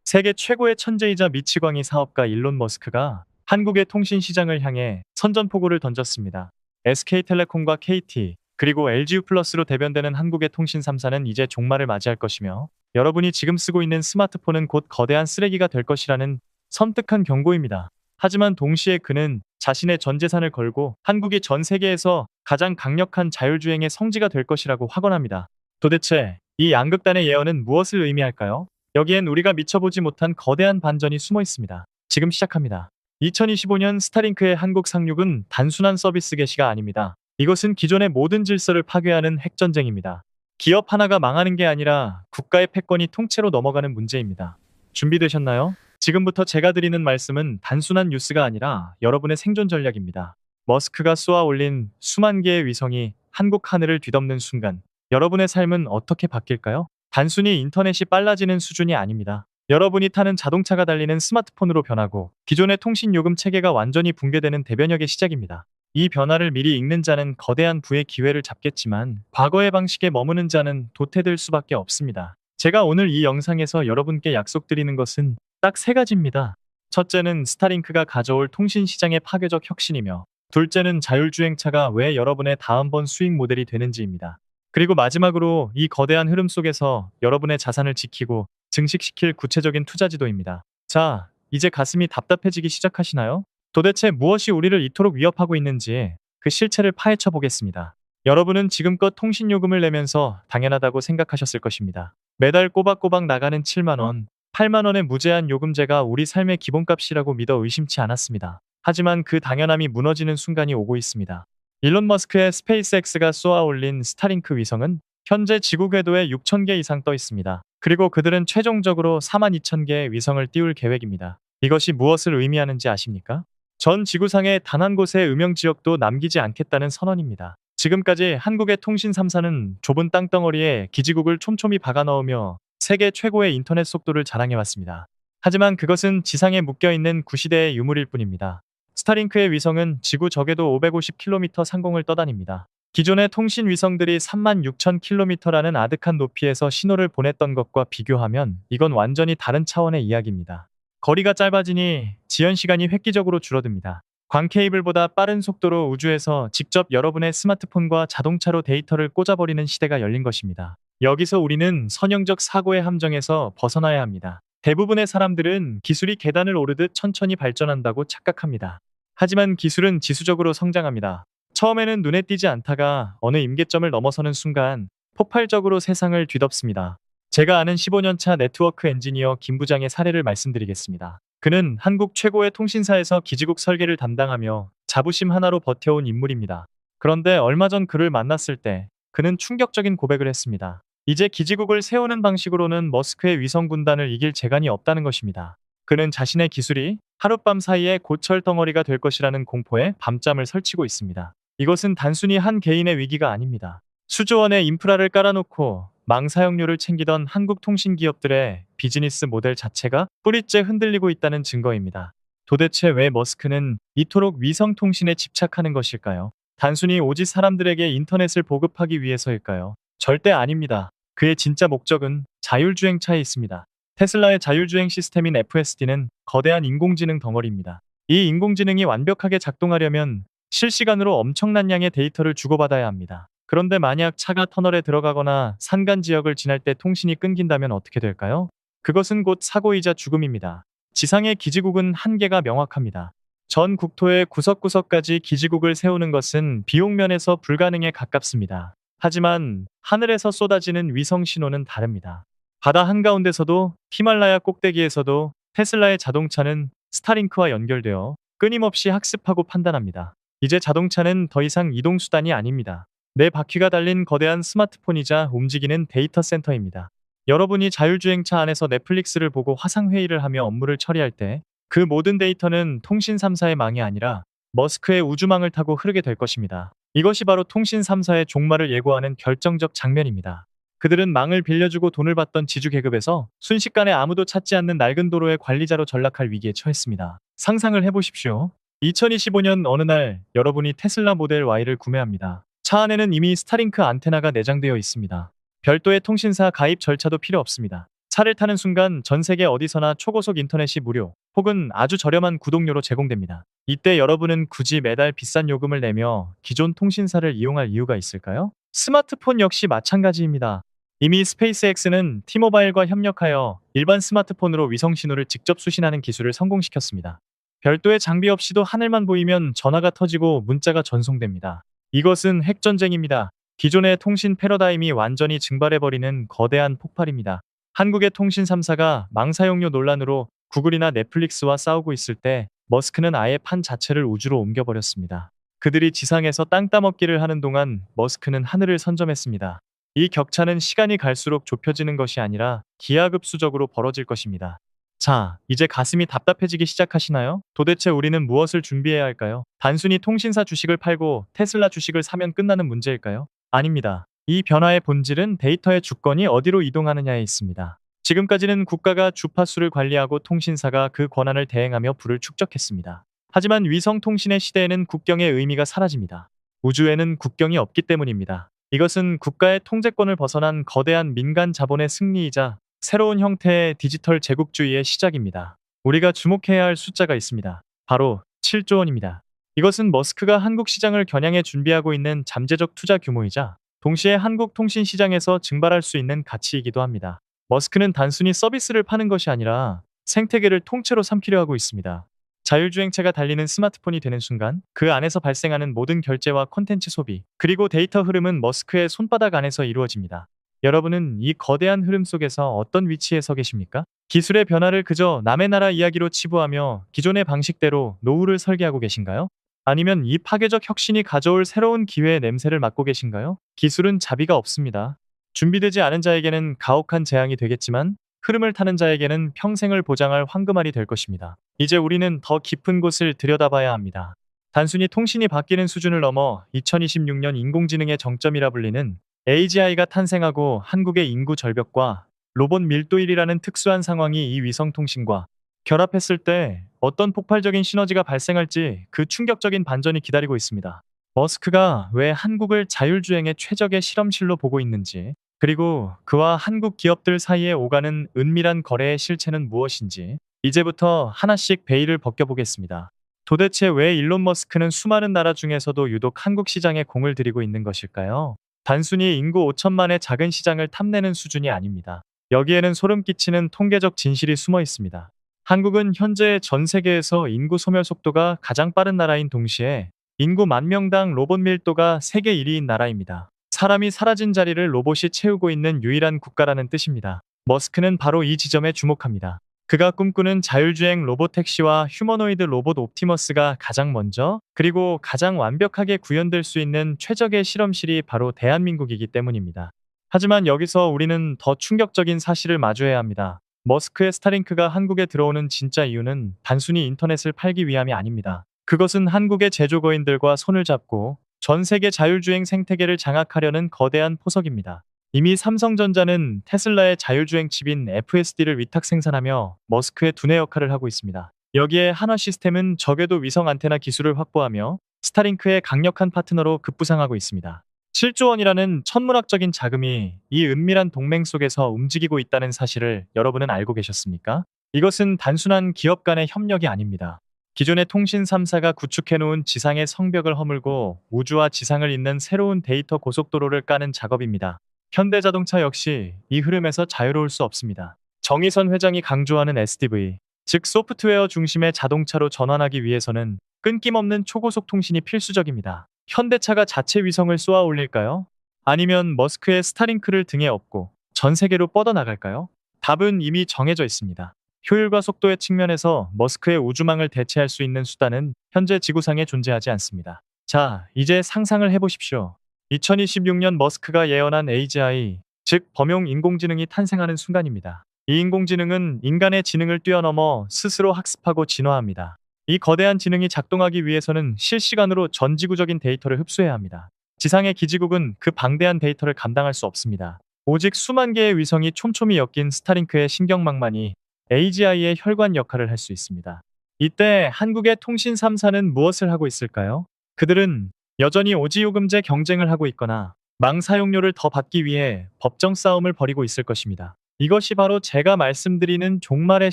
세계 최고의 천재이자 미치광이 사업가 일론 머스크가 한국의 통신 시장을 향해 선전포고를 던졌습니다. SK텔레콤과 KT, 그리고 LGU+로 대변되는 한국의 통신 3사는 이제 종말을 맞이할 것이며 여러분이 지금 쓰고 있는 스마트폰은 곧 거대한 쓰레기가 될 것이라는 섬뜩한 경고입니다. 하지만 동시에 그는 자신의 전 재산을 걸고 한국이 전 세계에서 가장 강력한 자율주행의 성지가 될 것이라고 확언합니다. 도대체 이 양극단의 예언은 무엇을 의미할까요? 여기엔 우리가 미쳐보지 못한 거대한 반전이 숨어 있습니다. 지금 시작합니다. 2025년 스타링크의 한국 상륙은 단순한 서비스 개시가 아닙니다. 이것은 기존의 모든 질서를 파괴하는 핵전쟁입니다. 기업 하나가 망하는 게 아니라 국가의 패권이 통째로 넘어가는 문제입니다. 준비되셨나요? 지금부터 제가 드리는 말씀은 단순한 뉴스가 아니라 여러분의 생존 전략입니다. 머스크가 쏘아 올린 수만 개의 위성이 한국 하늘을 뒤덮는 순간 여러분의 삶은 어떻게 바뀔까요? 단순히 인터넷이 빨라지는 수준이 아닙니다. 여러분이 타는 자동차가 달리는 스마트폰으로 변하고 기존의 통신 요금 체계가 완전히 붕괴되는 대변혁의 시작입니다. 이 변화를 미리 읽는 자는 거대한 부의 기회를 잡겠지만 과거의 방식에 머무는 자는 도태될 수밖에 없습니다. 제가 오늘 이 영상에서 여러분께 약속드리는 것은 딱 세 가지입니다. 첫째는 스타링크가 가져올 통신 시장의 파괴적 혁신이며 둘째는 자율주행차가 왜 여러분의 다음번 수익 모델이 되는지입니다. 그리고 마지막으로 이 거대한 흐름 속에서 여러분의 자산을 지키고 증식시킬 구체적인 투자 지도입니다. 자, 이제 가슴이 답답해지기 시작하시나요? 도대체 무엇이 우리를 이토록 위협하고 있는지 그 실체를 파헤쳐 보겠습니다. 여러분은 지금껏 통신요금을 내면서 당연하다고 생각하셨을 것입니다. 매달 꼬박꼬박 나가는 7만 원, 8만 원의 무제한 요금제가 우리 삶의 기본값이라고 믿어 의심치 않았습니다. 하지만 그 당연함이 무너지는 순간이 오고 있습니다. 일론 머스크의 스페이스X가 쏘아 올린 스타링크 위성은 현재 지구 궤도에 6,000개 이상 떠 있습니다. 그리고 그들은 최종적으로 42,000개의 위성을 띄울 계획입니다. 이것이 무엇을 의미하는지 아십니까? 전 지구상의 단 한 곳의 음영 지역도 남기지 않겠다는 선언입니다. 지금까지 한국의 통신 3사는 좁은 땅덩어리에 기지국을 촘촘히 박아넣으며 세계 최고의 인터넷 속도를 자랑해왔습니다. 하지만 그것은 지상에 묶여있는 구시대의 유물일 뿐입니다. 스타링크의 위성은 지구 적에도 550km 상공을 떠다닙니다. 기존의 통신 위성들이 36,000km라는 아득한 높이에서 신호를 보냈던 것과 비교하면 이건 완전히 다른 차원의 이야기입니다. 거리가 짧아지니 지연 시간이 획기적으로 줄어듭니다. 광 케이블보다 빠른 속도로 우주에서 직접 여러분의 스마트폰과 자동차로 데이터를 꽂아버리는 시대가 열린 것입니다. 여기서 우리는 선형적 사고의 함정에서 벗어나야 합니다. 대부분의 사람들은 기술이 계단을 오르듯 천천히 발전한다고 착각합니다. 하지만 기술은 지수적으로 성장합니다. 처음에는 눈에 띄지 않다가 어느 임계점을 넘어서는 순간 폭발적으로 세상을 뒤덮습니다. 제가 아는 15년차 네트워크 엔지니어 김 부장의 사례를 말씀드리겠습니다. 그는 한국 최고의 통신사에서 기지국 설계를 담당하며 자부심 하나로 버텨온 인물입니다. 그런데 얼마 전 그를 만났을 때 그는 충격적인 고백을 했습니다. 이제 기지국을 세우는 방식으로는 머스크의 위성 군단을 이길 재간이 없다는 것입니다. 그는 자신의 기술이 하룻밤 사이에 고철 덩어리가 될 것이라는 공포에 밤잠을 설치고 있습니다. 이것은 단순히 한 개인의 위기가 아닙니다. 수조 원의 인프라를 깔아놓고 망사용료를 챙기던 한국 통신 기업들의 비즈니스 모델 자체가 뿌리째 흔들리고 있다는 증거입니다. 도대체 왜 머스크는 이토록 위성 통신에 집착하는 것일까요? 단순히 오직 사람들에게 인터넷을 보급하기 위해서일까요? 절대 아닙니다. 그의 진짜 목적은 자율주행차에 있습니다. 테슬라의 자율주행 시스템인 FSD는 거대한 인공지능 덩어리입니다. 이 인공지능이 완벽하게 작동하려면 실시간으로 엄청난 양의 데이터를 주고받아야 합니다. 그런데 만약 차가 터널에 들어가거나 산간 지역을 지날 때 통신이 끊긴다면 어떻게 될까요? 그것은 곧 사고이자 죽음입니다. 지상의 기지국은 한계가 명확합니다. 전 국토의 구석구석까지 기지국을 세우는 것은 비용 면에서 불가능에 가깝습니다. 하지만 하늘에서 쏟아지는 위성 신호는 다릅니다. 바다 한가운데서도 히말라야 꼭대기에서도 테슬라의 자동차는 스타링크와 연결되어 끊임없이 학습하고 판단합니다. 이제 자동차는 더 이상 이동수단이 아닙니다. 내 바퀴가 달린 거대한 스마트폰이자 움직이는 데이터 센터입니다. 여러분이 자율주행차 안에서 넷플릭스를 보고 화상회의를 하며 업무를 처리할 때 그 모든 데이터는 통신 3사의 망이 아니라 머스크의 우주망을 타고 흐르게 될 것입니다. 이것이 바로 통신 3사의 종말을 예고하는 결정적 장면입니다. 그들은 망을 빌려주고 돈을 받던 지주 계급에서 순식간에 아무도 찾지 않는 낡은 도로의 관리자로 전락할 위기에 처했습니다. 상상을 해보십시오. 2025년 어느 날 여러분이 테슬라 모델 Y를 구매합니다. 차 안에는 이미 스타링크 안테나가 내장되어 있습니다. 별도의 통신사 가입 절차도 필요 없습니다. 차를 타는 순간 전 세계 어디서나 초고속 인터넷이 무료 혹은 아주 저렴한 구독료로 제공됩니다. 이때 여러분은 굳이 매달 비싼 요금을 내며 기존 통신사를 이용할 이유가 있을까요? 스마트폰 역시 마찬가지입니다. 이미 스페이스X는 T모바일과 협력하여 일반 스마트폰으로 위성 신호를 직접 수신하는 기술을 성공시켰습니다. 별도의 장비 없이도 하늘만 보이면 전화가 터지고 문자가 전송됩니다. 이것은 핵전쟁입니다. 기존의 통신 패러다임이 완전히 증발해버리는 거대한 폭발입니다. 한국의 통신 3사가 망 사용료 논란으로 구글이나 넷플릭스와 싸우고 있을 때 머스크는 아예 판 자체를 우주로 옮겨버렸습니다. 그들이 지상에서 땅 따먹기를 하는 동안 머스크는 하늘을 선점했습니다. 이 격차는 시간이 갈수록 좁혀지는 것이 아니라 기하급수적으로 벌어질 것입니다. 자, 이제 가슴이 답답해지기 시작하시나요? 도대체 우리는 무엇을 준비해야 할까요? 단순히 통신사 주식을 팔고 테슬라 주식을 사면 끝나는 문제일까요? 아닙니다. 이 변화의 본질은 데이터의 주권이 어디로 이동하느냐에 있습니다. 지금까지는 국가가 주파수를 관리하고 통신사가 그 권한을 대행하며 부를 축적했습니다. 하지만 위성통신의 시대에는 국경의 의미가 사라집니다. 우주에는 국경이 없기 때문입니다. 이것은 국가의 통제권을 벗어난 거대한 민간 자본의 승리이자 새로운 형태의 디지털 제국주의의 시작입니다. 우리가 주목해야 할 숫자가 있습니다. 바로 7조 원입니다. 이것은 머스크가 한국 시장을 겨냥해 준비하고 있는 잠재적 투자 규모이자 동시에 한국 통신 시장에서 증발할 수 있는 가치이기도 합니다. 머스크는 단순히 서비스를 파는 것이 아니라 생태계를 통째로 삼키려 하고 있습니다. 자율주행체가 달리는 스마트폰이 되는 순간 그 안에서 발생하는 모든 결제와 콘텐츠 소비, 그리고 데이터 흐름은 머스크의 손바닥 안에서 이루어집니다. 여러분은 이 거대한 흐름 속에서 어떤 위치에 서 계십니까? 기술의 변화를 그저 남의 나라 이야기로 치부하며 기존의 방식대로 노후를 설계하고 계신가요? 아니면 이 파괴적 혁신이 가져올 새로운 기회의 냄새를 맡고 계신가요? 기술은 자비가 없습니다. 준비되지 않은 자에게는 가혹한 재앙이 되겠지만 흐름을 타는 자에게는 평생을 보장할 황금알이 될 것입니다. 이제 우리는 더 깊은 곳을 들여다봐야 합니다. 단순히 통신이 바뀌는 수준을 넘어 2026년 인공지능의 정점이라 불리는 AGI가 탄생하고 한국의 인구 절벽과 로봇 밀도 1이라는 특수한 상황이 이 위성통신과 결합했을 때 어떤 폭발적인 시너지가 발생할지 그 충격적인 반전이 기다리고 있습니다. 머스크가 왜 한국을 자율주행의 최적의 실험실로 보고 있는지, 그리고 그와 한국 기업들 사이에 오가는 은밀한 거래의 실체는 무엇인지 이제부터 하나씩 베일을 벗겨보겠습니다. 도대체 왜 일론 머스크는 수많은 나라 중에서도 유독 한국 시장에 공을 들이고 있는 것일까요? 단순히 인구 5천만의 작은 시장을 탐내는 수준이 아닙니다. 여기에는 소름 끼치는 통계적 진실이 숨어 있습니다. 한국은 현재 전 세계에서 인구 소멸 속도가 가장 빠른 나라인 동시에 인구 10,000명당 로봇 밀도가 세계 1위인 나라입니다. 사람이 사라진 자리를 로봇이 채우고 있는 유일한 국가라는 뜻입니다. 머스크는 바로 이 지점에 주목합니다. 그가 꿈꾸는 자율주행 로봇 택시와 휴머노이드 로봇 옵티머스가 가장 먼저 그리고 가장 완벽하게 구현될 수 있는 최적의 실험실이 바로 대한민국이기 때문입니다. 하지만 여기서 우리는 더 충격적인 사실을 마주해야 합니다. 머스크의 스타링크가 한국에 들어오는 진짜 이유는 단순히 인터넷을 팔기 위함이 아닙니다. 그것은 한국의 제조거인들과 손을 잡고 전 세계 자율주행 생태계를 장악하려는 거대한 포석입니다. 이미 삼성전자는 테슬라의 자율주행 칩인 FSD를 위탁 생산하며 머스크의 두뇌 역할을 하고 있습니다. 여기에 한화 시스템은 저궤도 위성 안테나 기술을 확보하며 스타링크의 강력한 파트너로 급부상하고 있습니다. 7조 원이라는 천문학적인 자금이 이 은밀한 동맹 속에서 움직이고 있다는 사실을 여러분은 알고 계셨습니까? 이것은 단순한 기업 간의 협력이 아닙니다. 기존의 통신 3사가 구축해놓은 지상의 성벽을 허물고 우주와 지상을 잇는 새로운 데이터 고속도로를 까는 작업입니다. 현대자동차 역시 이 흐름에서 자유로울 수 없습니다. 정의선 회장이 강조하는 SDV, 즉 소프트웨어 중심의 자동차로 전환하기 위해서는 끊김없는 초고속 통신이 필수적입니다. 현대차가 자체 위성을 쏘아 올릴까요? 아니면 머스크의 스타링크를 등에 업고 전 세계로 뻗어나갈까요? 답은 이미 정해져 있습니다. 효율과 속도의 측면에서 머스크의 우주망을 대체할 수 있는 수단은 현재 지구상에 존재하지 않습니다. 자, 이제 상상을 해보십시오. 2026년 머스크가 예언한 AGI, 즉 범용 인공지능이 탄생하는 순간입니다. 이 인공지능은 인간의 지능을 뛰어넘어 스스로 학습하고 진화합니다. 이 거대한 지능이 작동하기 위해서는 실시간으로 전지구적인 데이터를 흡수해야 합니다. 지상의 기지국은 그 방대한 데이터를 감당할 수 없습니다. 오직 수만 개의 위성이 촘촘히 엮인 스타링크의 신경망만이 AGI의 혈관 역할을 할 수 있습니다. 이때 한국의 통신 3사는 무엇을 하고 있을까요? 그들은 여전히 오지요금제 경쟁을 하고 있거나 망 사용료를 더 받기 위해 법정 싸움을 벌이고 있을 것입니다. 이것이 바로 제가 말씀드리는 종말의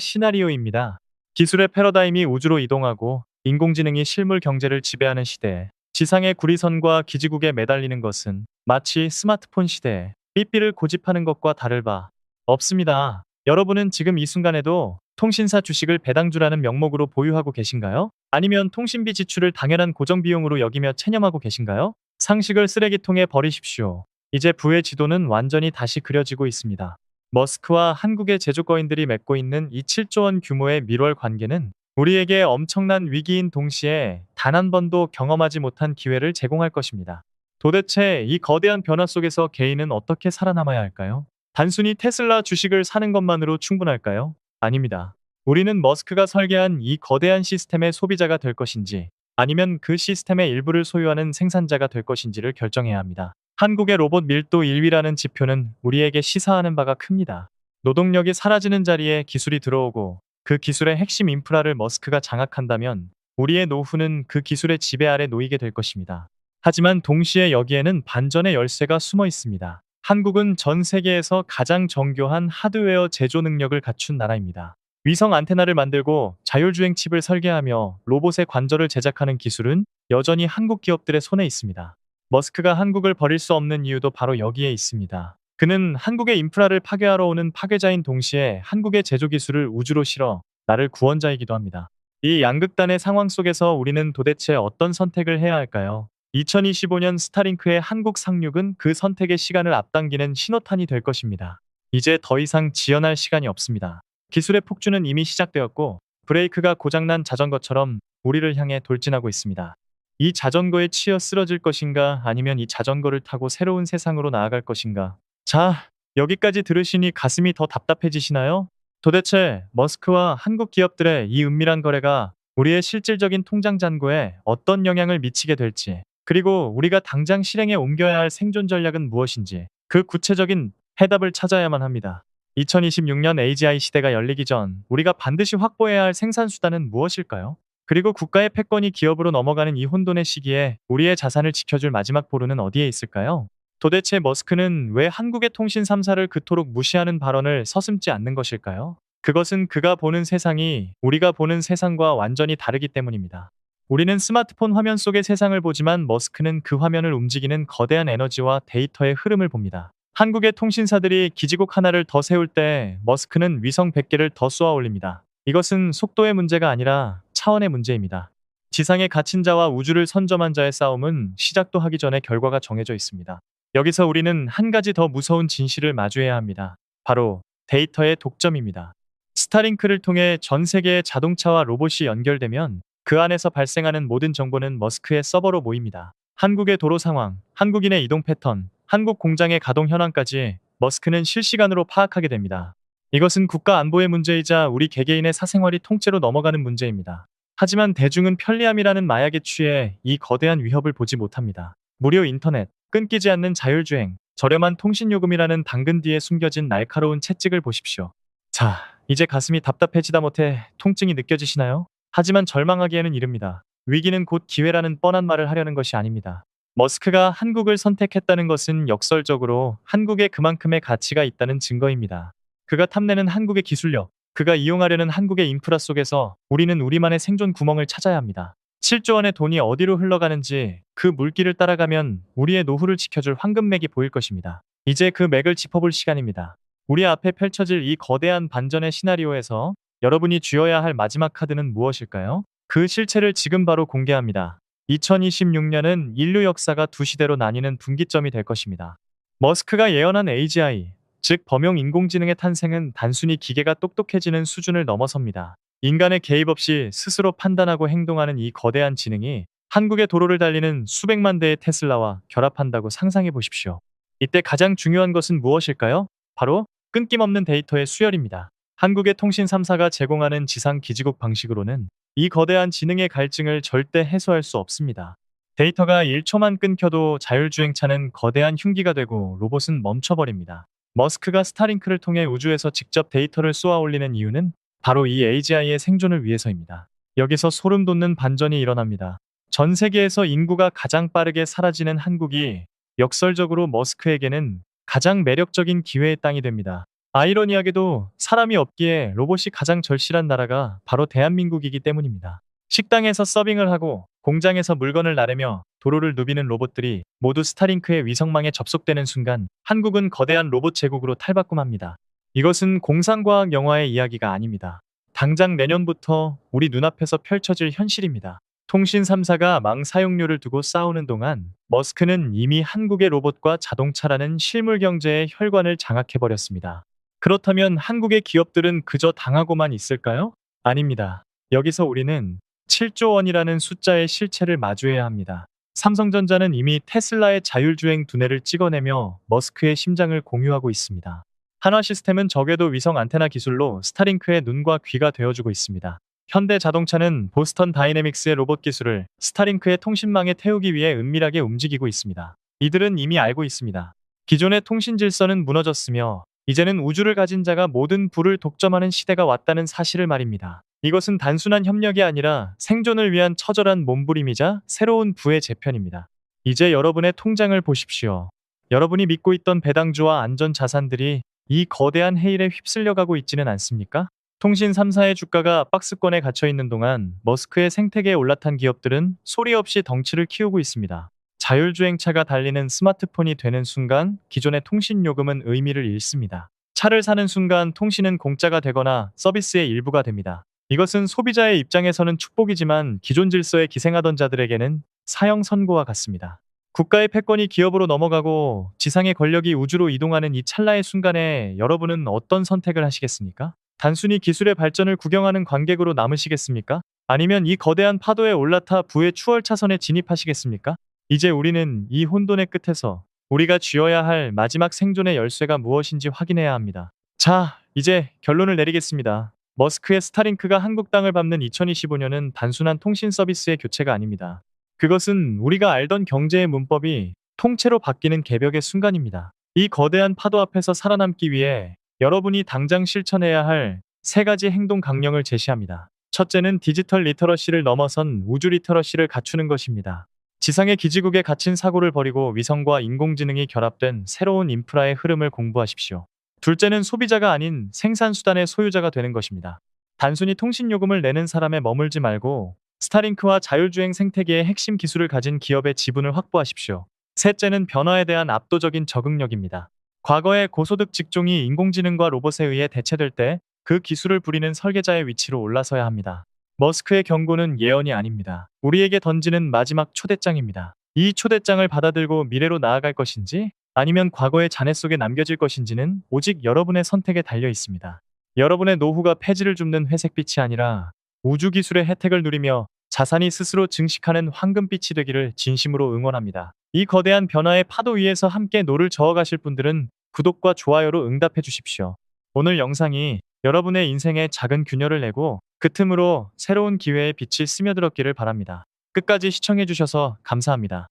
시나리오입니다. 기술의 패러다임이 우주로 이동하고 인공지능이 실물 경제를 지배하는 시대에 지상의 구리선과 기지국에 매달리는 것은 마치 스마트폰 시대에 삐삐를 고집하는 것과 다를 바 없습니다. 여러분은 지금 이 순간에도 통신사 주식을 배당주라는 명목으로 보유하고 계신가요? 아니면 통신비 지출을 당연한 고정비용으로 여기며 체념하고 계신가요? 상식을 쓰레기통에 버리십시오. 이제 부의 지도는 완전히 다시 그려지고 있습니다. 머스크와 한국의 제조거인들이 맺고 있는 이 7조 원 규모의 밀월 관계는 우리에게 엄청난 위기인 동시에 단 한 번도 경험하지 못한 기회를 제공할 것입니다. 도대체 이 거대한 변화 속에서 개인은 어떻게 살아남아야 할까요? 단순히 테슬라 주식을 사는 것만으로 충분할까요? 아닙니다. 우리는 머스크가 설계한 이 거대한 시스템의 소비자가 될 것인지 아니면 그 시스템의 일부를 소유하는 생산자가 될 것인지를 결정해야 합니다. 한국의 로봇 밀도 1위라는 지표는 우리에게 시사하는 바가 큽니다. 노동력이 사라지는 자리에 기술이 들어오고 그 기술의 핵심 인프라를 머스크가 장악한다면 우리의 노후는 그 기술의 지배 아래 놓이게 될 것입니다. 하지만 동시에 여기에는 반전의 열쇠가 숨어 있습니다. 한국은 전 세계에서 가장 정교한 하드웨어 제조 능력을 갖춘 나라입니다. 위성 안테나를 만들고 자율주행 칩을 설계하며 로봇의 관절을 제작하는 기술은 여전히 한국 기업들의 손에 있습니다. 머스크가 한국을 버릴 수 없는 이유도 바로 여기에 있습니다. 그는 한국의 인프라를 파괴하러 오는 파괴자인 동시에 한국의 제조 기술을 우주로 실어 나를 구원자이기도 합니다. 이 양극단의 상황 속에서 우리는 도대체 어떤 선택을 해야 할까요? 2025년 스타링크의 한국 상륙은 그 선택의 시간을 앞당기는 신호탄이 될 것입니다. 이제 더 이상 지연할 시간이 없습니다. 기술의 폭주는 이미 시작되었고 브레이크가 고장난 자전거처럼 우리를 향해 돌진하고 있습니다. 이 자전거에 치여 쓰러질 것인가 아니면 이 자전거를 타고 새로운 세상으로 나아갈 것인가. 자, 여기까지 들으시니 가슴이 더 답답해지시나요? 도대체 머스크와 한국 기업들의 이 은밀한 거래가 우리의 실질적인 통장 잔고에 어떤 영향을 미치게 될지, 그리고 우리가 당장 실행에 옮겨야 할 생존 전략은 무엇인지 그 구체적인 해답을 찾아야만 합니다. 2026년 AGI 시대가 열리기 전 우리가 반드시 확보해야 할 생산 수단은 무엇일까요? 그리고 국가의 패권이 기업으로 넘어가는 이 혼돈의 시기에 우리의 자산을 지켜줄 마지막 보루는 어디에 있을까요? 도대체 머스크는 왜 한국의 통신 3사를 그토록 무시하는 발언을 서슴지 않는 것일까요? 그것은 그가 보는 세상이 우리가 보는 세상과 완전히 다르기 때문입니다. 우리는 스마트폰 화면 속의 세상을 보지만 머스크는 그 화면을 움직이는 거대한 에너지와 데이터의 흐름을 봅니다. 한국의 통신사들이 기지국 하나를 더 세울 때 머스크는 위성 100개를 더 쏘아 올립니다. 이것은 속도의 문제가 아니라 차원의 문제입니다. 지상에 갇힌 자와 우주를 선점한 자의 싸움은 시작도 하기 전에 결과가 정해져 있습니다. 여기서 우리는 한 가지 더 무서운 진실을 마주해야 합니다. 바로 데이터의 독점입니다. 스타링크를 통해 전 세계의 자동차와 로봇이 연결되면 그 안에서 발생하는 모든 정보는 머스크의 서버로 모입니다. 한국의 도로 상황, 한국인의 이동 패턴, 한국 공장의 가동 현황까지 머스크는 실시간으로 파악하게 됩니다. 이것은 국가 안보의 문제이자 우리 개개인의 사생활이 통째로 넘어가는 문제입니다. 하지만 대중은 편리함이라는 마약에 취해 이 거대한 위협을 보지 못합니다. 무료 인터넷, 끊기지 않는 자율주행, 저렴한 통신요금이라는 당근 뒤에 숨겨진 날카로운 채찍을 보십시오. 자, 이제 가슴이 답답해지다 못해 통증이 느껴지시나요? 하지만 절망하기에는 이릅니다. 위기는 곧 기회라는 뻔한 말을 하려는 것이 아닙니다. 머스크가 한국을 선택했다는 것은 역설적으로 한국에 그만큼의 가치가 있다는 증거입니다. 그가 탐내는 한국의 기술력, 그가 이용하려는 한국의 인프라 속에서 우리는 우리만의 생존 구멍을 찾아야 합니다. 7조 원의 돈이 어디로 흘러가는지 그 물길을 따라가면 우리의 노후를 지켜줄 황금맥이 보일 것입니다. 이제 그 맥을 짚어볼 시간입니다. 우리 앞에 펼쳐질 이 거대한 반전의 시나리오에서 여러분이 쥐어야 할 마지막 카드는 무엇일까요? 그 실체를 지금 바로 공개합니다. 2026년은 인류 역사가 두 시대로 나뉘는 분기점이 될 것입니다. 머스크가 예언한 AGI, 즉 범용 인공지능의 탄생은 단순히 기계가 똑똑해지는 수준을 넘어섭니다. 인간의 개입 없이 스스로 판단하고 행동하는 이 거대한 지능이 한국의 도로를 달리는 수백만 대의 테슬라와 결합한다고 상상해 보십시오. 이때 가장 중요한 것은 무엇일까요? 바로 끊김없는 데이터의 수열입니다. 한국의 통신 3사가 제공하는 지상 기지국 방식으로는 이 거대한 지능의 갈증을 절대 해소할 수 없습니다. 데이터가 1초만 끊겨도 자율주행차는 거대한 흉기가 되고 로봇은 멈춰버립니다. 머스크가 스타링크를 통해 우주에서 직접 데이터를 쏘아 올리는 이유는 바로 이 AGI의 생존을 위해서입니다. 여기서 소름 돋는 반전이 일어납니다. 전 세계에서 인구가 가장 빠르게 사라지는 한국이 역설적으로 머스크에게는 가장 매력적인 기회의 땅이 됩니다. 아이러니하게도 사람이 없기에 로봇이 가장 절실한 나라가 바로 대한민국이기 때문입니다. 식당에서 서빙을 하고 공장에서 물건을 나르며 도로를 누비는 로봇들이 모두 스타링크의 위성망에 접속되는 순간 한국은 거대한 로봇 제국으로 탈바꿈합니다. 이것은 공상과학 영화의 이야기가 아닙니다. 당장 내년부터 우리 눈앞에서 펼쳐질 현실입니다. 통신 3사가 망 사용료를 두고 싸우는 동안 머스크는 이미 한국의 로봇과 자동차라는 실물 경제의 혈관을 장악해버렸습니다. 그렇다면 한국의 기업들은 그저 당하고만 있을까요? 아닙니다. 여기서 우리는 7조 원이라는 숫자의 실체를 마주해야 합니다. 삼성전자는 이미 테슬라의 자율주행 두뇌를 찍어내며 머스크의 심장을 공유하고 있습니다. 한화시스템은 적외도 위성 안테나 기술로 스타링크의 눈과 귀가 되어주고 있습니다. 현대자동차는 보스턴 다이내믹스의 로봇 기술을 스타링크의 통신망에 태우기 위해 은밀하게 움직이고 있습니다. 이들은 이미 알고 있습니다. 기존의 통신 질서는 무너졌으며 이제는 우주를 가진 자가 모든 부를 독점하는 시대가 왔다는 사실을 말입니다. 이것은 단순한 협력이 아니라 생존을 위한 처절한 몸부림이자 새로운 부의 재편입니다. 이제 여러분의 통장을 보십시오. 여러분이 믿고 있던 배당주와 안전 자산들이 이 거대한 해일에 휩쓸려가고 있지는 않습니까? 통신 3사의 주가가 박스권에 갇혀 있는 동안 머스크의 생태계에 올라탄 기업들은 소리 없이 덩치를 키우고 있습니다. 자율주행차가 달리는 스마트폰이 되는 순간 기존의 통신 요금은 의미를 잃습니다. 차를 사는 순간 통신은 공짜가 되거나 서비스의 일부가 됩니다. 이것은 소비자의 입장에서는 축복이지만 기존 질서에 기생하던 자들에게는 사형 선고와 같습니다. 국가의 패권이 기업으로 넘어가고 지상의 권력이 우주로 이동하는 이 찰나의 순간에 여러분은 어떤 선택을 하시겠습니까? 단순히 기술의 발전을 구경하는 관객으로 남으시겠습니까? 아니면 이 거대한 파도에 올라타 부의 추월 차선에 진입하시겠습니까? 이제 우리는 이 혼돈의 끝에서 우리가 쥐어야 할 마지막 생존의 열쇠가 무엇인지 확인해야 합니다. 자, 이제 결론을 내리겠습니다. 머스크의 스타링크가 한국 땅을 밟는 2025년은 단순한 통신 서비스의 교체가 아닙니다. 그것은 우리가 알던 경제의 문법이 통째로 바뀌는 개벽의 순간입니다. 이 거대한 파도 앞에서 살아남기 위해 여러분이 당장 실천해야 할 세 가지 행동 강령을 제시합니다. 첫째는 디지털 리터러시를 넘어선 우주 리터러시를 갖추는 것입니다. 지상의 기지국에 갇힌 사고를 버리고 위성과 인공지능이 결합된 새로운 인프라의 흐름을 공부하십시오. 둘째는 소비자가 아닌 생산수단의 소유자가 되는 것입니다. 단순히 통신요금을 내는 사람에 머물지 말고 스타링크와 자율주행 생태계의 핵심 기술을 가진 기업의 지분을 확보하십시오. 셋째는 변화에 대한 압도적인 적응력입니다. 과거의 고소득 직종이 인공지능과 로봇에 의해 대체될 때 그 기술을 부리는 설계자의 위치로 올라서야 합니다. 머스크의 경고는 예언이 아닙니다. 우리에게 던지는 마지막 초대장입니다. 이 초대장을 받아들고 미래로 나아갈 것인지 아니면 과거의 잔해 속에 남겨질 것인지는 오직 여러분의 선택에 달려 있습니다. 여러분의 노후가 폐지를 줍는 회색빛이 아니라 우주 기술의 혜택을 누리며 자산이 스스로 증식하는 황금빛이 되기를 진심으로 응원합니다. 이 거대한 변화의 파도 위에서 함께 노를 저어가실 분들은 구독과 좋아요로 응답해 주십시오. 오늘 영상이 여러분의 인생에 작은 균열을 내고 그 틈으로 새로운 기회의 빛이 스며들었기를 바랍니다. 끝까지 시청해 주셔서 감사합니다.